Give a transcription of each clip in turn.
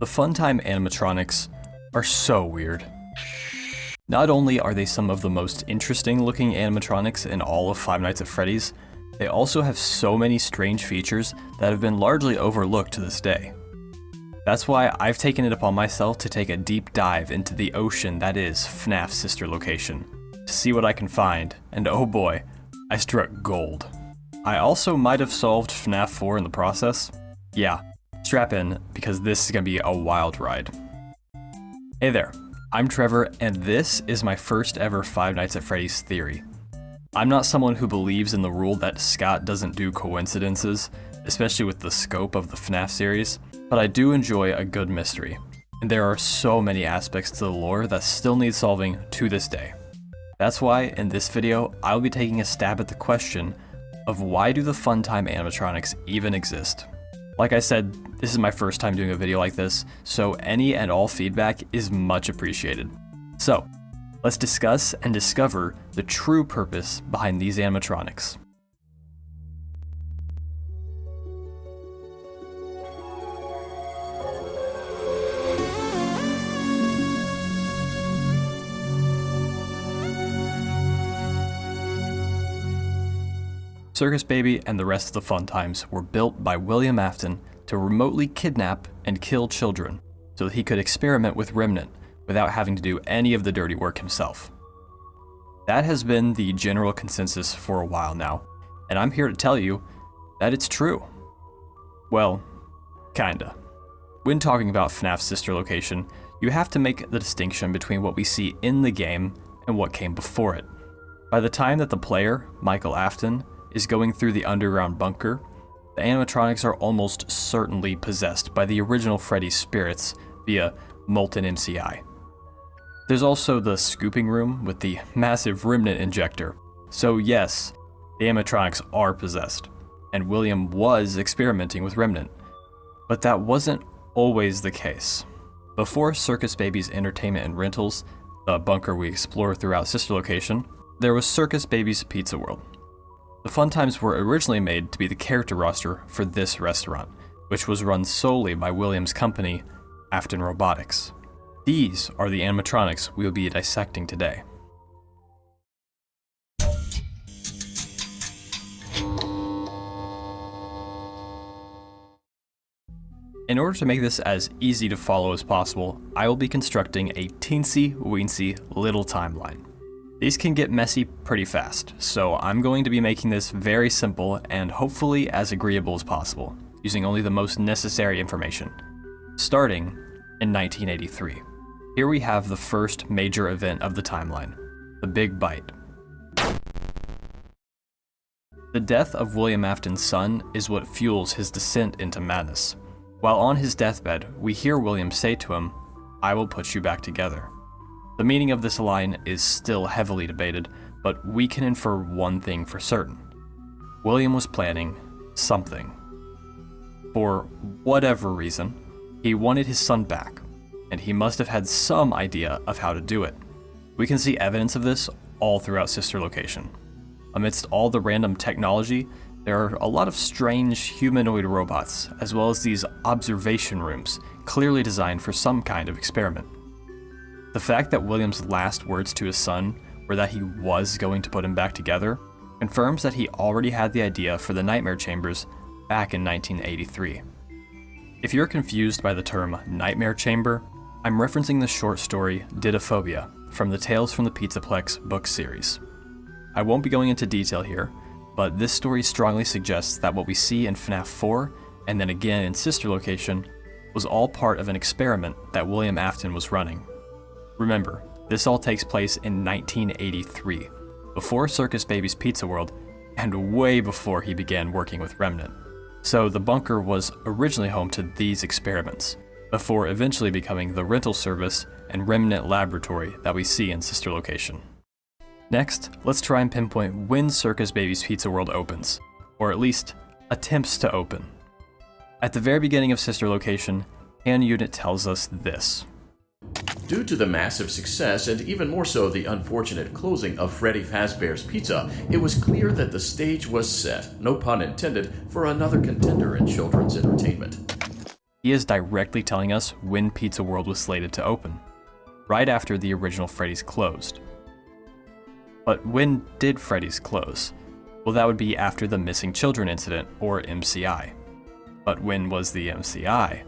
The Funtime animatronics are so weird. Not only are they some of the most interesting looking animatronics in all of Five Nights at Freddy's, they also have so many strange features that have been largely overlooked to this day. That's why I've taken it upon myself to take a deep dive into the ocean that is FNAF's sister location, to see what I can find, and oh boy, I struck gold. I also might have solved FNAF 4 in the process. Yeah, strap in, because this is gonna be a wild ride. Hey there, I'm Trevor, and this is my first ever Five Nights at Freddy's theory. I'm not someone who believes in the rule that Scott doesn't do coincidences, especially with the scope of the FNAF series, but I do enjoy a good mystery, and there are so many aspects to the lore that still need solving to this day. That's why, in this video, I'll be taking a stab at the question of why do the Funtime animatronics even exist? Like I said, this is my first time doing a video like this, so any and all feedback is much appreciated. So, let's discuss and discover the true purpose behind these animatronics. Circus Baby and the rest of the Funtimes were built by William Afton to remotely kidnap and kill children so that he could experiment with Remnant without having to do any of the dirty work himself. That has been the general consensus for a while now, and I'm here to tell you that it's true. Well, kinda. When talking about FNAF's sister location, you have to make the distinction between what we see in the game and what came before it. By the time that the player, Michael Afton, is going through the underground bunker, the animatronics are almost certainly possessed by the original Freddy's spirits via molten MCI. There's also the scooping room with the massive remnant injector. So yes, the animatronics are possessed, and William was experimenting with remnant. But that wasn't always the case. Before Circus Baby's Entertainment and Rentals, the bunker we explore throughout Sister Location, there was Circus Baby's Pizza World. The Funtimes were originally made to be the character roster for this restaurant, which was run solely by William's company, Afton Robotics. These are the animatronics we will be dissecting today. In order to make this as easy to follow as possible, I will be constructing a teensy-weensy little timeline. These can get messy pretty fast, so I'm going to be making this very simple and hopefully as agreeable as possible, using only the most necessary information. Starting in 1983. Here we have the first major event of the timeline, the Big Bite. The death of William Afton's son is what fuels his descent into madness. While on his deathbed, we hear William say to him, "I will put you back together." The meaning of this line is still heavily debated, but we can infer one thing for certain. William was planning something. For whatever reason, he wanted his son back, and he must have had some idea of how to do it. We can see evidence of this all throughout Sister Location. Amidst all the random technology, there are a lot of strange humanoid robots, as well as these observation rooms, clearly designed for some kind of experiment. The fact that William's last words to his son were that he was going to put him back together confirms that he already had the idea for the nightmare chambers back in 1983. If you're confused by the term nightmare chamber, I'm referencing the short story Didophobia from the Tales from the Pizzaplex book series. I won't be going into detail here, but this story strongly suggests that what we see in FNAF 4 and then again in Sister Location was all part of an experiment that William Afton was running. Remember, this all takes place in 1983, before Circus Baby's Pizza World, and way before he began working with Remnant. So the bunker was originally home to these experiments, before eventually becoming the rental service and Remnant laboratory that we see in Sister Location. Next, let's try and pinpoint when Circus Baby's Pizza World opens, or at least attempts to open. At the very beginning of Sister Location, Hand Unit tells us this. Due to the massive success, and even more so the unfortunate closing of Freddy Fazbear's Pizza, it was clear that the stage was set, no pun intended, for another contender in children's entertainment. he is directly telling us when Pizza World was slated to open, right after the original Freddy's closed. But when did Freddy's close? Well, that would be after the Missing Children incident, or MCI. But when was the MCI?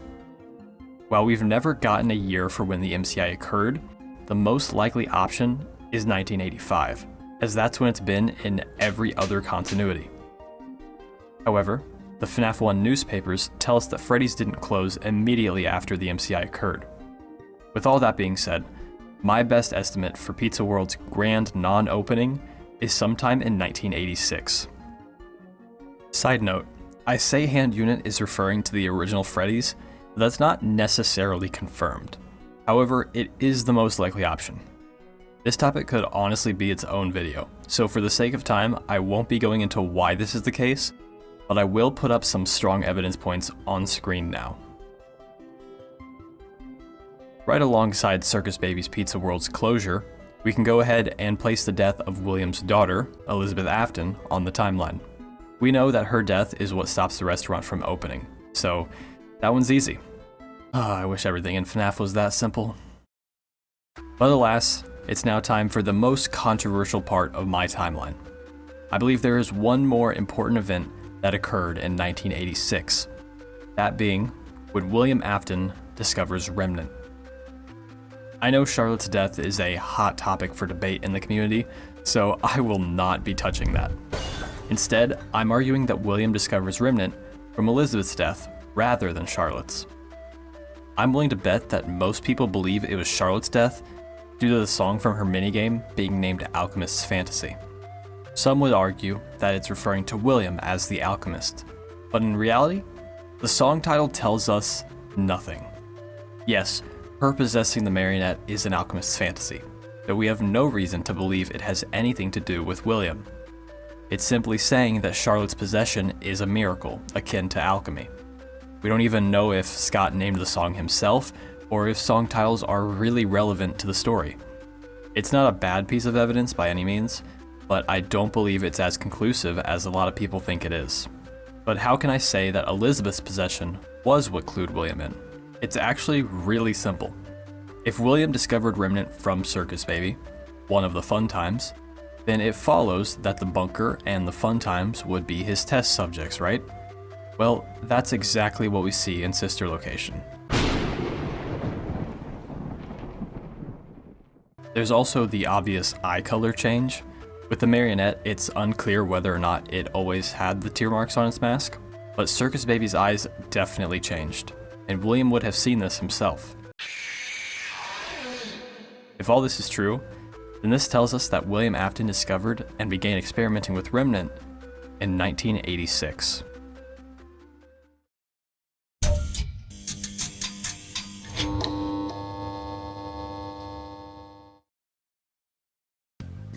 While we've never gotten a year for when the MCI occurred, the most likely option is 1985, as that's when it's been in every other continuity. However, the FNAF 1 newspapers tell us that Freddy's didn't close immediately after the MCI occurred. With all that being said, my best estimate for Pizza World's grand non-opening is sometime in 1986. Side note, I say hand unit is referring to the original Freddy's, but that's not necessarily confirmed. However, it is the most likely option. This topic could honestly be its own video, so for the sake of time, I won't be going into why this is the case, but I will put up some strong evidence points on screen now. Right alongside Circus Baby's Pizza World's closure, we can go ahead and place the death of William's daughter, Elizabeth Afton, on the timeline. We know that her death is what stops the restaurant from opening, so that one's easy. I wish everything in FNAF was that simple. But alas, it's now time for the most controversial part of my timeline. I believe there is one more important event that occurred in 1986, that being when William Afton discovers Remnant. I know Charlotte's death is a hot topic for debate in the community, so I will not be touching that. Instead, I'm arguing that William discovers Remnant from Elizabeth's death rather than Charlotte's. I'm willing to bet that most people believe it was Charlotte's death due to the song from her minigame being named Alchemist's Fantasy. Some would argue that it's referring to William as the Alchemist, but in reality, the song title tells us nothing. Yes, her possessing the marionette is an alchemist's fantasy, but we have no reason to believe it has anything to do with William. It's simply saying that Charlotte's possession is a miracle, akin to alchemy. We don't even know if Scott named the song himself, or if song titles are really relevant to the story. It's not a bad piece of evidence by any means, but I don't believe it's as conclusive as a lot of people think it is. But how can I say that Elizabeth's possession was what clued William in? It's actually really simple. If William discovered Remnant from Circus Baby, one of the FUNTIMES, then it follows that the bunker and the FUNTIMES would be his test subjects, right? Well, that's exactly what we see in Sister Location. There's also the obvious eye color change. With the marionette, it's unclear whether or not it always had the tear marks on its mask, but Circus Baby's eyes definitely changed, and William would have seen this himself. If all this is true, then this tells us that William Afton discovered and began experimenting with Remnant in 1986.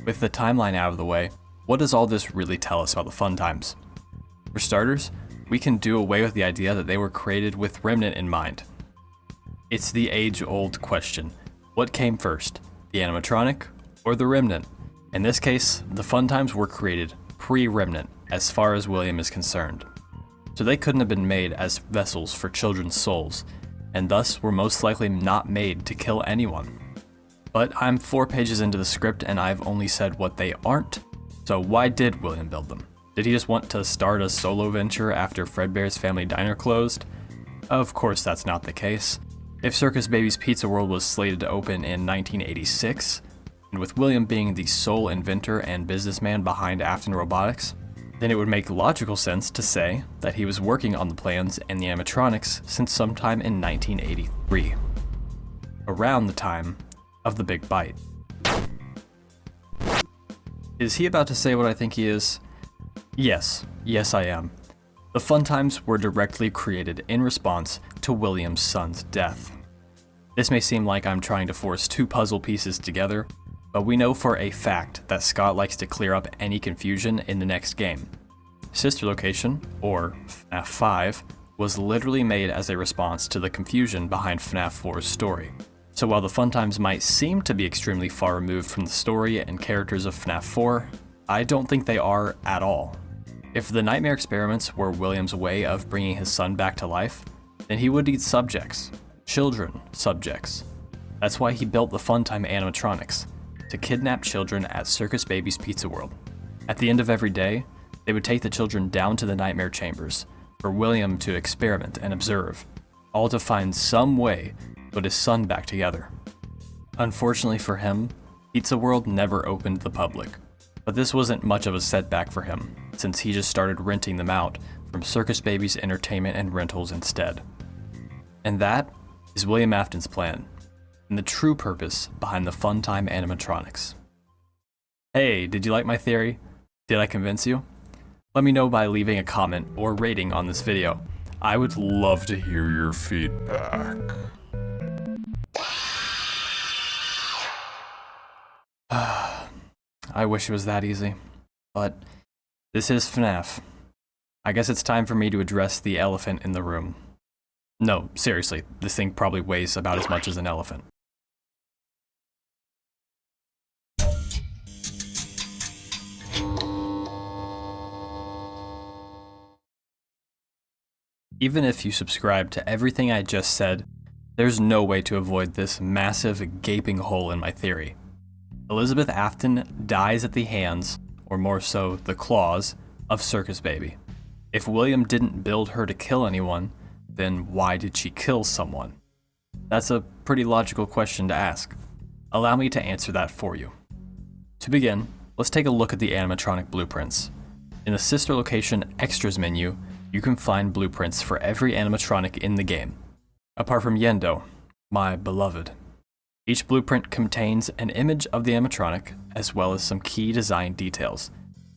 With the timeline out of the way, what does all this really tell us about the FUNTIMES? For starters, we can do away with the idea that they were created with Remnant in mind. It's the age-old question: what came first, the animatronic or the Remnant? In this case, the FUNTIMES were created pre-Remnant as far as William is concerned. So they couldn't have been made as vessels for children's souls, and thus were most likely not made to kill anyone. But I'm 4 pages into the script and I've only said what they aren't, so why did William build them? Did he just want to start a solo venture after Fredbear's Family Diner closed? Of course that's not the case. If Circus Baby's Pizza World was slated to open in 1986, and with William being the sole inventor and businessman behind Afton Robotics, then it would make logical sense to say that he was working on the plans and the animatronics since sometime in 1983, around the time of the Big Bite. Is he about to say what I think he is? Yes I am. The FUNTIMES were directly created in response to William's son's death. This may seem like I'm trying to force 2 puzzle pieces together, but we know for a fact that Scott likes to clear up any confusion in the next game. Sister Location, or FNAF 5, was literally made as a response to the confusion behind FNAF 4's story. So while the FUNTIMES might seem to be extremely far removed from the story and characters of FNAF 4, I don't think they are at all. If the nightmare experiments were William's way of bringing his son back to life, then he would need subjects. Children subjects. That's why he built the Funtime animatronics, to kidnap children at Circus Baby's Pizza World. At the end of every day, they would take the children down to the nightmare chambers for William to experiment and observe, all to find some way to put his son back together. Unfortunately for him, Pizza World never opened to the public, but this wasn't much of a setback for him, since he just started renting them out from Circus Baby's entertainment and rentals instead. And that is William Afton's plan, and the true purpose behind the Funtime animatronics. Hey, did you like my theory? Did I convince you? Let me know by leaving a comment or rating on this video. I would love to hear your feedback. I wish it was that easy, but this is FNAF. I guess it's time for me to address the elephant in the room. No, seriously, this thing probably weighs about as much as an elephant. Even if you subscribe to everything I just said, there's no way to avoid this massive gaping hole in my theory. Elizabeth Afton dies at the hands, or more so, the claws, of Circus Baby. If William didn't build her to kill anyone, then why did she kill someone? That's a pretty logical question to ask. Allow me to answer that for you. To begin, let's take a look at the animatronic blueprints. In the sister location extras menu, you can find blueprints for every animatronic in the game, apart from Yendo, my beloved. Each blueprint contains an image of the animatronic, as well as some key design details.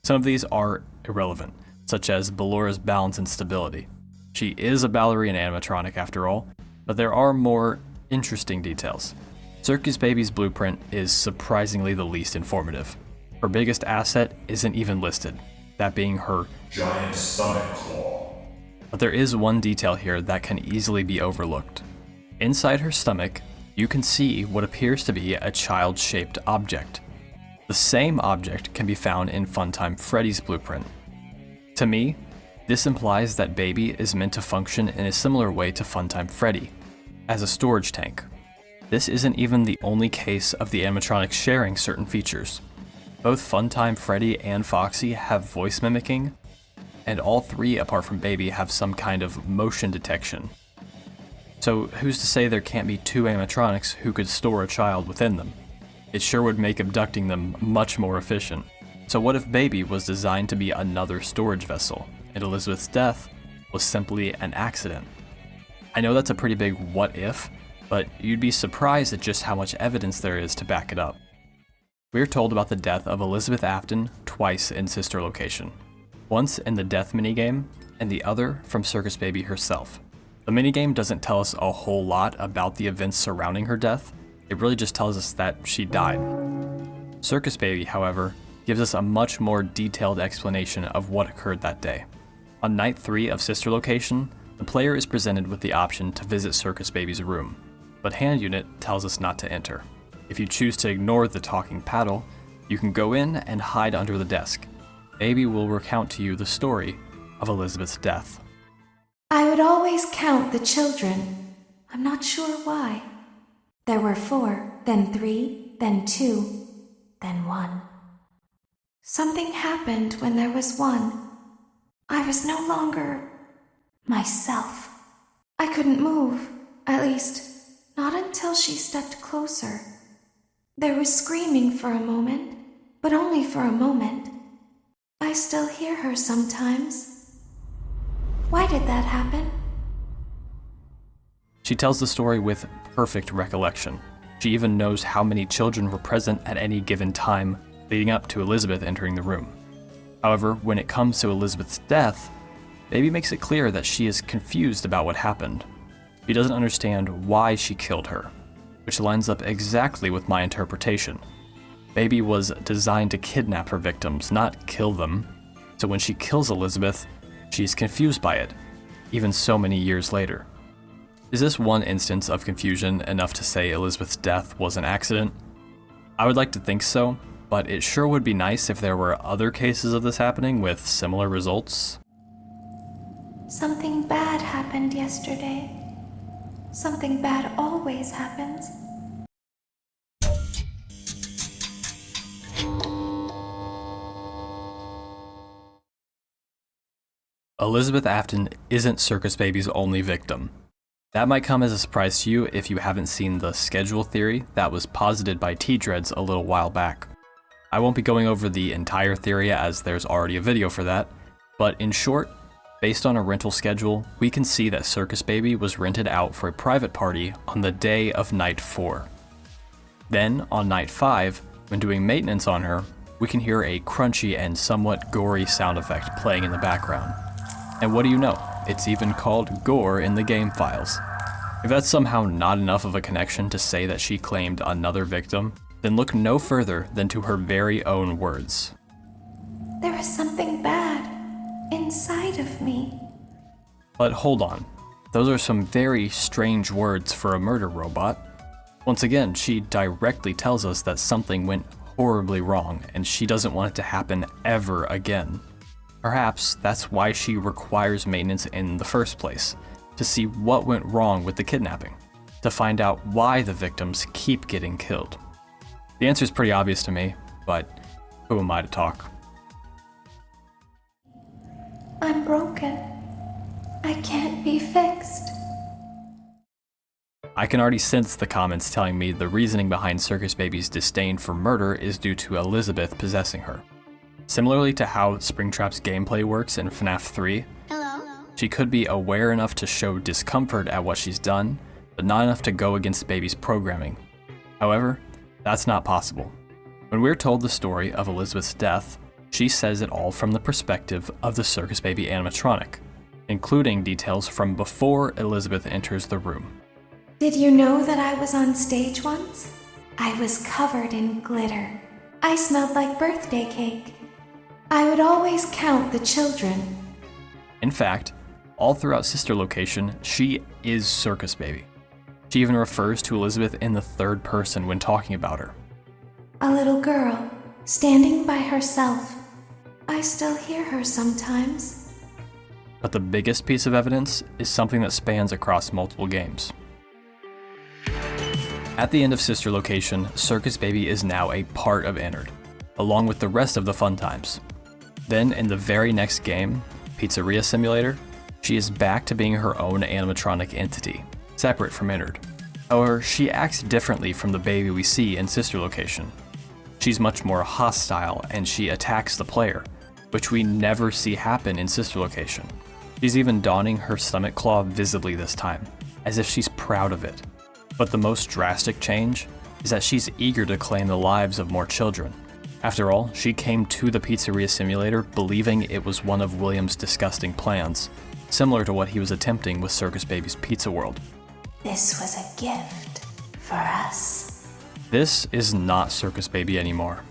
Some of these are irrelevant, such as Ballora's balance and stability. She is a ballerina animatronic after all, but there are more interesting details. Circus Baby's blueprint is surprisingly the least informative. Her biggest asset isn't even listed, that being her giant stomach claw. But there is one detail here that can easily be overlooked. Inside her stomach, you can see what appears to be a child-shaped object. The same object can be found in Funtime Freddy's blueprint. To me, this implies that Baby is meant to function in a similar way to Funtime Freddy, as a storage tank. This isn't even the only case of the animatronics sharing certain features. Both Funtime Freddy and Foxy have voice mimicking, and all three, apart from Baby, have some kind of motion detection. So who's to say there can't be two animatronics who could store a child within them? It sure would make abducting them much more efficient. So what if Baby was designed to be another storage vessel, and Elizabeth's death was simply an accident? I know that's a pretty big what if, but you'd be surprised at just how much evidence there is to back it up. We're told about the death of Elizabeth Afton twice in sister location. Once in the death minigame, and the other from Circus Baby herself. The minigame doesn't tell us a whole lot about the events surrounding her death, it really just tells us that she died. Circus Baby, however, gives us a much more detailed explanation of what occurred that day. On night 3 of sister location, the player is presented with the option to visit Circus Baby's room, but Hand Unit tells us not to enter. If you choose to ignore the talking paddle, you can go in and hide under the desk. Baby will recount to you the story of Elizabeth's death. I would always count the children. I'm not sure why. There were 4, then 3, then 2, then 1. Something happened when there was 1. I was no longer myself. I couldn't move, at least, not until she stepped closer. There was screaming for a moment, but only for a moment. I still hear her sometimes. Why did that happen? She tells the story with perfect recollection. She even knows how many children were present at any given time leading up to Elizabeth entering the room. However, when it comes to Elizabeth's death, Baby makes it clear that she is confused about what happened. She doesn't understand why she killed her, which lines up exactly with my interpretation. Baby was designed to kidnap her victims, not kill them. So when she kills Elizabeth, she's confused by it, even so many years later. Is this one instance of confusion enough to say Elizabeth's death was an accident? I would like to think so, but it sure would be nice if there were other cases of this happening with similar results. Something bad happened yesterday. Something bad always happens. Elizabeth Afton isn't Circus Baby's only victim. That might come as a surprise to you if you haven't seen the schedule theory that was posited by TDreads a little while back. I won't be going over the entire theory as there's already a video for that, but in short, based on a rental schedule, we can see that Circus Baby was rented out for a private party on the day of night 4. Then, on night 5, when doing maintenance on her, we can hear a crunchy and somewhat gory sound effect playing in the background. And what do you know? It's even called gore in the game files. If that's somehow not enough of a connection to say that she claimed another victim, then look no further than to her very own words. There is something bad inside of me. But hold on, those are some very strange words for a murder robot. Once again, she directly tells us that something went horribly wrong and she doesn't want it to happen ever again. Perhaps that's why she requires maintenance in the first place, to see what went wrong with the kidnapping, to find out why the victims keep getting killed. The answer is pretty obvious to me, but who am I to talk? I'm broken. I can't be fixed. I can already sense the comments telling me the reasoning behind Circus Baby's disdain for murder is due to Elizabeth possessing her. Similarly to how Springtrap's gameplay works in FNAF 3, she could be aware enough to show discomfort at what she's done, but not enough to go against Baby's programming. However, that's not possible. When we're told the story of Elizabeth's death, she says it all from the perspective of the Circus Baby animatronic, including details from before Elizabeth enters the room. Did you know that I was on stage once? I was covered in glitter. I smelled like birthday cake. I would always count the children. In fact, all throughout Sister Location, she is Circus Baby. She even refers to Elizabeth in the third person when talking about her. A little girl, standing by herself. I still hear her sometimes. But the biggest piece of evidence is something that spans across multiple games. At the end of Sister Location, Circus Baby is now a part of Ennard, along with the rest of the FUNTIMES. Then in the very next game, Pizzeria Simulator, she is back to being her own animatronic entity, separate from Ennard. However, she acts differently from the baby we see in Sister Location. She's much more hostile and she attacks the player, which we never see happen in Sister Location. She's even donning her stomach claw visibly this time, as if she's proud of it. But the most drastic change is that she's eager to claim the lives of more children. After all, she came to the Pizzeria Simulator believing it was one of William's disgusting plans, similar to what he was attempting with Circus Baby's Pizza World. This was a gift for us. This is not Circus Baby anymore.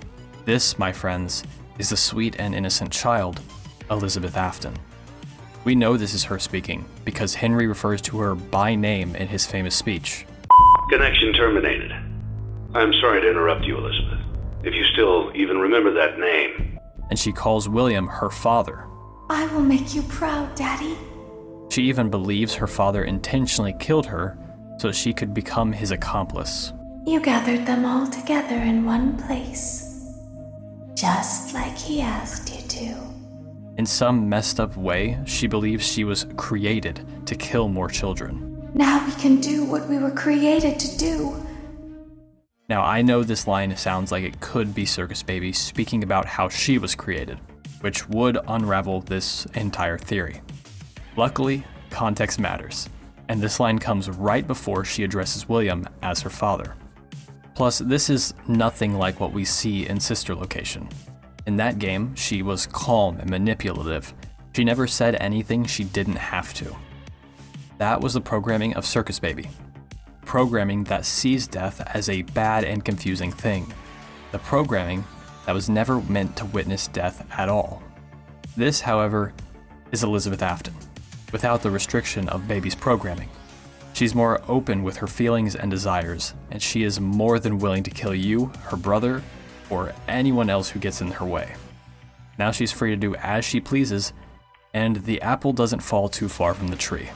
This, my friends, is the sweet and innocent child, Elizabeth Afton. We know this is her speaking, because Henry refers to her by name in his famous speech. Connection terminated. I'm sorry to interrupt you, Elizabeth. If you still even remember that name. And she calls William her father. I will make you proud, Daddy. She even believes her father intentionally killed her so she could become his accomplice. You gathered them all together in one place, just like he asked you to. In some messed up way, she believes she was created to kill more children. Now we can do what we were created to do. Now, I know this line sounds like it could be Circus Baby speaking about how she was created, which would unravel this entire theory. Luckily, context matters, and this line comes right before she addresses William as her father. Plus, this is nothing like what we see in Sister Location. In that game, she was calm and manipulative. She never said anything she didn't have to. That was the programming of Circus Baby. Programming that sees death as a bad and confusing thing. The programming that was never meant to witness death at all. This, however, is Elizabeth Afton, without the restriction of Baby's programming. She's more open with her feelings and desires, and she is more than willing to kill you, her brother, or anyone else who gets in her way. Now she's free to do as she pleases, and the apple doesn't fall too far from the tree.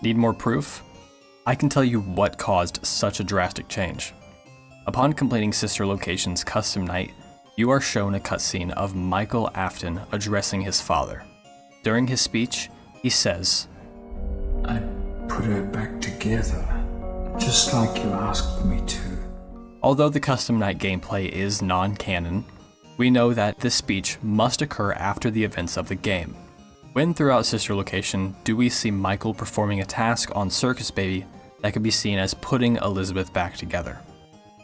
Need more proof? I can tell you what caused such a drastic change. Upon completing Sister Location's custom night, you are shown a cutscene of Michael Afton addressing his father. During his speech, he says, "I put her back together, just like you asked me to." Although the custom night gameplay is non-canon, we know that this speech must occur after the events of the game. When throughout Sister Location do we see Michael performing a task on Circus Baby that could be seen as putting Elizabeth back together?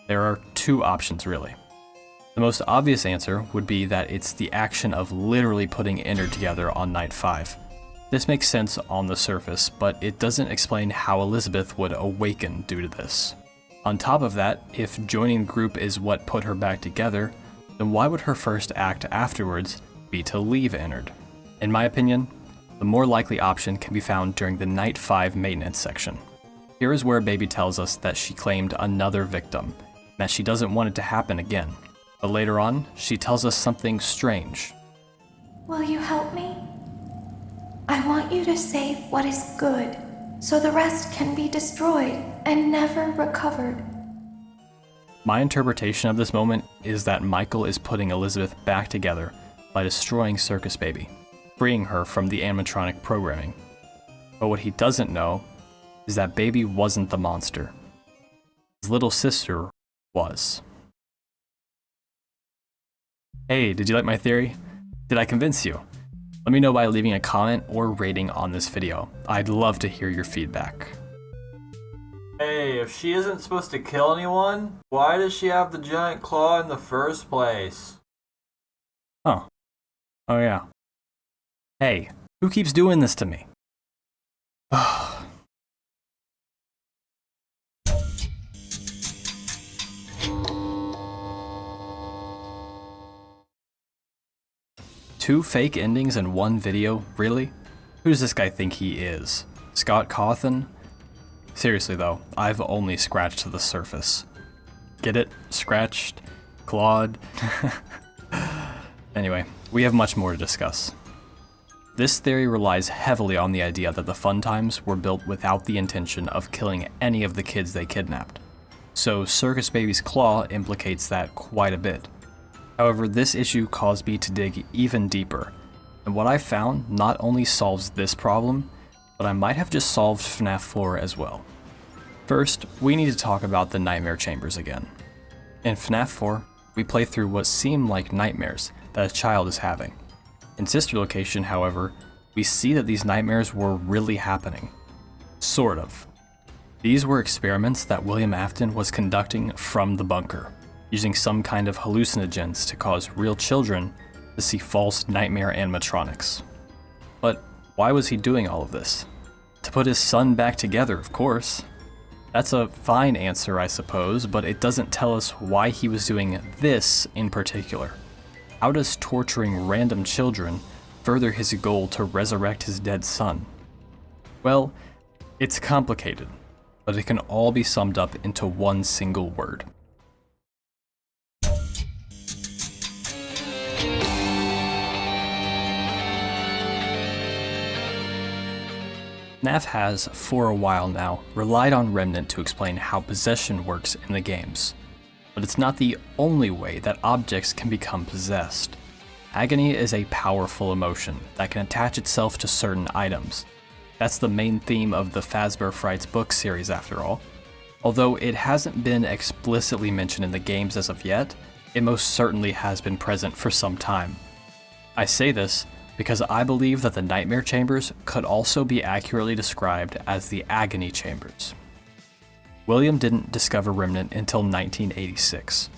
There are two options really. The most obvious answer would be that it's the action of literally putting Ennard together on night 5. This makes sense on the surface, but it doesn't explain how Elizabeth would awaken due to this. On top of that, if joining the group is what put her back together, then why would her first act afterwards be to leave Ennard? In my opinion, the more likely option can be found during the Night 5 maintenance section. Here is where Baby tells us that she claimed another victim, and that she doesn't want it to happen again. But later on, she tells us something strange. Will you help me? I want you to save what is good, so the rest can be destroyed and never recovered. My interpretation of this moment is that Michael is putting Elizabeth back together by destroying Circus Baby, freeing her from the animatronic programming. But what he doesn't know is that Baby wasn't the monster. His little sister was. Hey, did you like my theory? Did I convince you? Let me know by leaving a comment or rating on this video. I'd love to hear your feedback. Hey, if she isn't supposed to kill anyone, why does she have the giant claw in the first place? Oh. Oh yeah. Hey, who keeps doing this to me? Two fake endings in one video? Really? Who does this guy think he is? Scott Cawthon? Seriously though, I've only scratched the surface. Get it? Scratched? Clawed? Anyway, we have much more to discuss. This theory relies heavily on the idea that the FUNTIMES were built without the intention of killing any of the kids they kidnapped. So Circus Baby's claw implicates that quite a bit. However, this issue caused me to dig even deeper, and what I found not only solves this problem, but I might have just solved FNAF 4 as well. First, we need to talk about the nightmare chambers again. In FNAF 4, we play through what seem like nightmares that a child is having. In Sister Location, however, we see that these nightmares were really happening. Sort of. These were experiments that William Afton was conducting from the bunker, using some kind of hallucinogens to cause real children to see false nightmare animatronics. But why was he doing all of this? To put his son back together, of course. That's a fine answer, I suppose, but it doesn't tell us why he was doing this in particular. How does torturing random children further his goal to resurrect his dead son? Well, it's complicated, but it can all be summed up into one single word. FNAF has, for a while now, relied on Remnant to explain how possession works in the games. But it's not the only way that objects can become possessed. Agony is a powerful emotion that can attach itself to certain items. That's the main theme of the Fazbear Frights book series after all. Although it hasn't been explicitly mentioned in the games as of yet, it most certainly has been present for some time. I say this because I believe that the Nightmare Chambers could also be accurately described as the Agony Chambers. William didn't discover Remnant until 1986,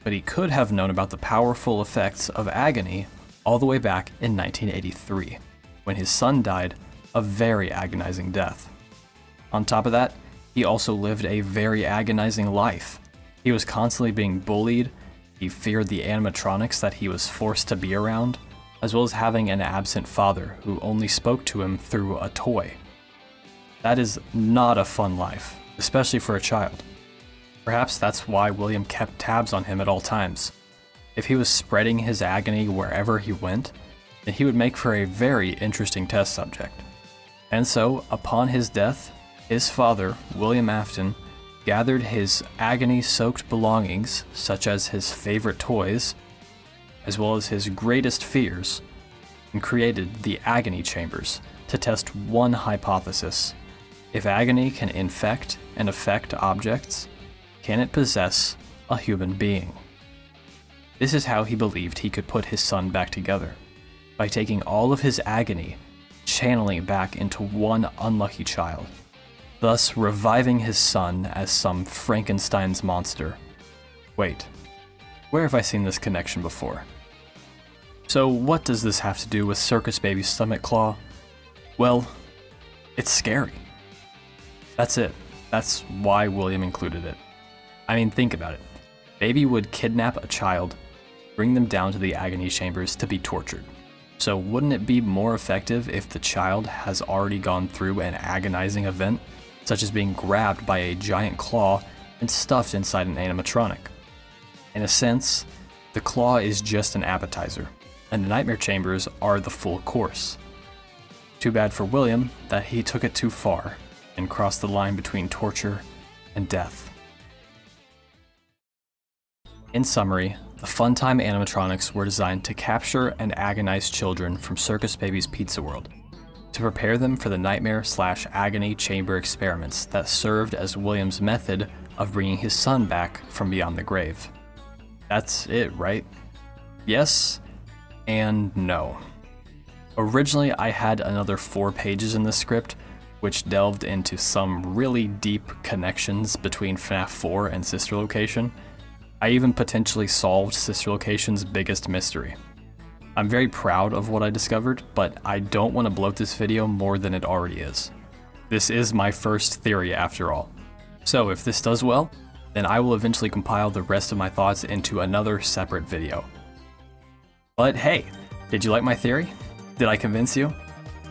but he could have known about the powerful effects of agony all the way back in 1983, when his son died a very agonizing death. On top of that, he also lived a very agonizing life. He was constantly being bullied, he feared the animatronics that he was forced to be around, as well as having an absent father who only spoke to him through a toy. That is not a fun life, especially for a child. Perhaps that's why William kept tabs on him at all times. If he was spreading his agony wherever he went, then he would make for a very interesting test subject. And so, upon his death, his father, William Afton, gathered his agony-soaked belongings, such as his favorite toys, as well as his greatest fears, and created the agony chambers to test one hypothesis. If agony can infect and affect objects, can it possess a human being? This is how he believed he could put his son back together, by taking all of his agony, channeling it back into one unlucky child, thus reviving his son as some Frankenstein's monster. Wait, where have I seen this connection before? So what does this have to do with Circus Baby's stomach claw? Well, it's scary. That's it. That's why William included it. I mean, think about it. Baby would kidnap a child, bring them down to the agony chambers to be tortured. So wouldn't it be more effective if the child has already gone through an agonizing event, such as being grabbed by a giant claw and stuffed inside an animatronic? In a sense, the claw is just an appetizer, and the nightmare chambers are the full course. Too bad for William that he took it too far and crossed the line between torture and death. In summary, the Funtime animatronics were designed to capture and agonize children from Circus Baby's Pizza World, to prepare them for the nightmare/agony chamber experiments that served as William's method of bringing his son back from beyond the grave. That's it, right? Yes and no. Originally, I had another 4 pages in the script, which delved into some really deep connections between FNAF 4 and Sister Location. I even potentially solved Sister Location's biggest mystery. I'm very proud of what I discovered, but I don't want to bloat this video more than it already is. This is my first theory after all. So if this does well, then I will eventually compile the rest of my thoughts into another separate video. But hey, did you like my theory? Did I convince you?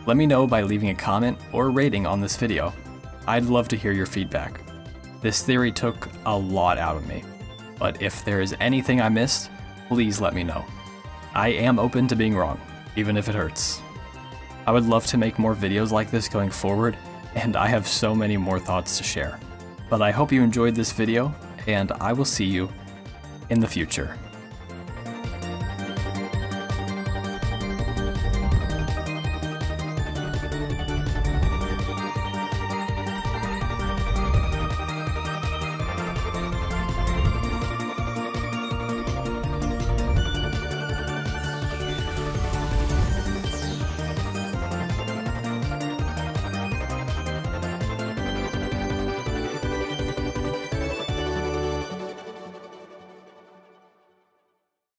Let me know by leaving a comment or a rating on this video. I'd love to hear your feedback. This theory took a lot out of me, but if there is anything I missed, please let me know. I am open to being wrong, even if it hurts. I would love to make more videos like this going forward, and I have so many more thoughts to share. But I hope you enjoyed this video, and I will see you in the future.